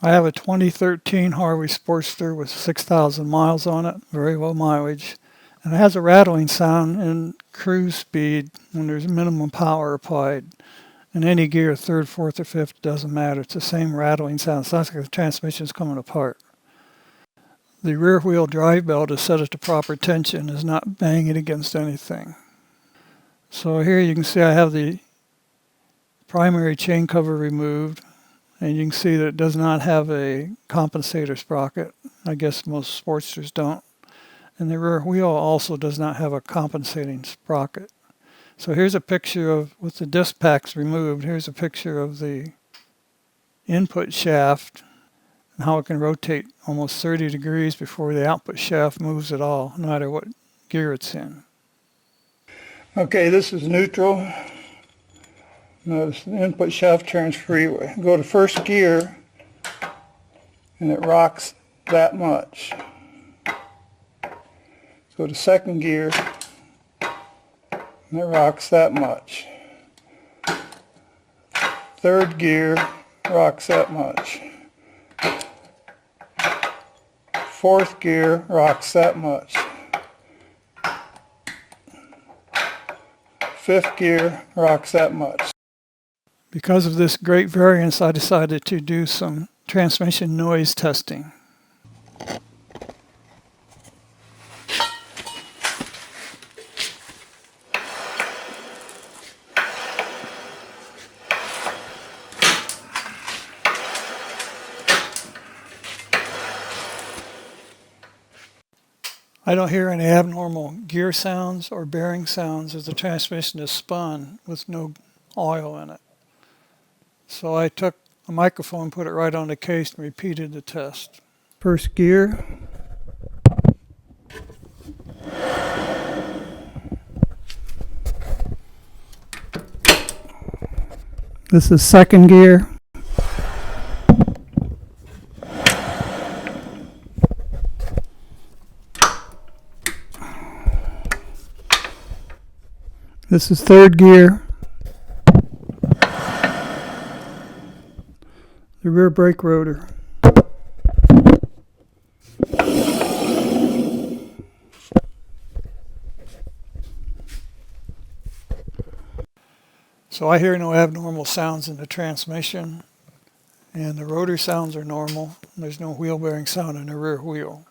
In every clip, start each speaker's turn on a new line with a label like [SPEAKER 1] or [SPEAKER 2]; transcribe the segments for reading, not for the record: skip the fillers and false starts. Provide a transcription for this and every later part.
[SPEAKER 1] I have a 2013 Harley Sportster with 6,000 miles on it, very low mileage. And it has a rattling sound in cruise speed when there's minimum power applied. In any gear, third, fourth, or fifth, doesn't matter. It's the same rattling sound. It sounds like the transmission's coming apart. The rear wheel drive belt is set at the proper tension, is not banging against anything. So here you can see I have the primary chain cover removed, and you can see that it does not have a compensator sprocket. I guess most Sportsters don't. And the rear wheel also does not have a compensating sprocket. So here's a picture of, with the disc packs removed, here's a picture of the input shaft and how it can rotate almost 30 degrees before the output shaft moves at all, no matter what gear it's in. Okay, this is neutral. Notice the input shaft turns freeway. Go to first gear and it rocks that much. Go to second gear and it rocks that much. Third gear rocks that much. Fourth gear rocks that much. Fifth gear rocks that much. Because of this great variance, I decided to do some transmission noise testing. I don't hear any abnormal gear sounds or bearing sounds as the transmission is spun with no oil in it. So I took a microphone, put it right on the case, and repeated the test. First gear. This is second gear. This is third gear. The rear brake rotor. So I hear no abnormal sounds in the transmission, and the rotor sounds are normal. There's no wheel bearing sound in the rear wheel.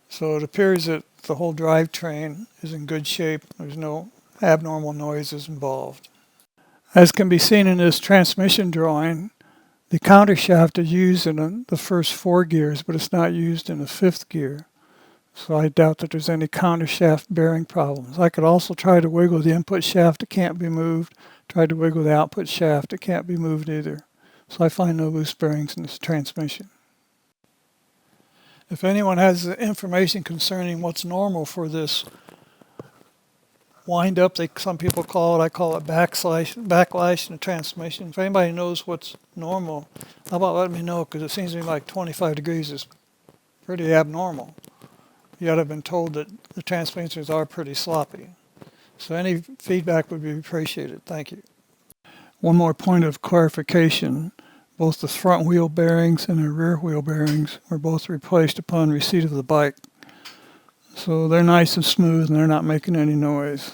[SPEAKER 1] So it appears that the whole drivetrain is in good shape. There's no abnormal noises involved. As can be seen in this transmission drawing, the countershaft is used in the first 4 gears, but it's not used in the 5th gear. So I doubt that there's any countershaft bearing problems. I could also try to wiggle the input shaft, it can't be moved. Try to wiggle the output shaft, it can't be moved either. So I find no loose bearings in this transmission. If anyone has information concerning what's normal for this wind up, some people call it, I call it backlash in the transmission. If anybody knows what's normal, how about letting me know, because it seems to me like 25 degrees is pretty abnormal. Yet I've been told that the transmissions are pretty sloppy. So any feedback would be appreciated. Thank you. One more point of clarification. Both the front wheel bearings and the rear wheel bearings were both replaced upon receipt of the bike. So they're nice and smooth and they're not making any noise.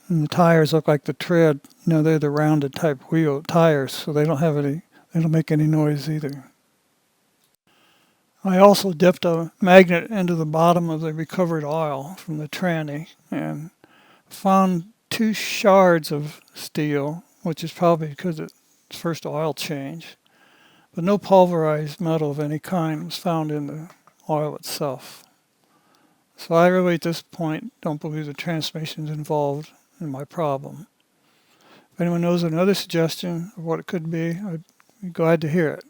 [SPEAKER 1] And the tires look like the tread, they're the rounded type wheel tires, so they don't make any noise either. I also dipped a magnet into the bottom of the recovered oil from the tranny and found 2 shards of steel, which is probably because it's first oil change. But no pulverized metal of any kind was found in the oil itself. So I really, at this point, don't believe the transmission is involved in my problem. If anyone knows another suggestion of what it could be, I'd be glad to hear it.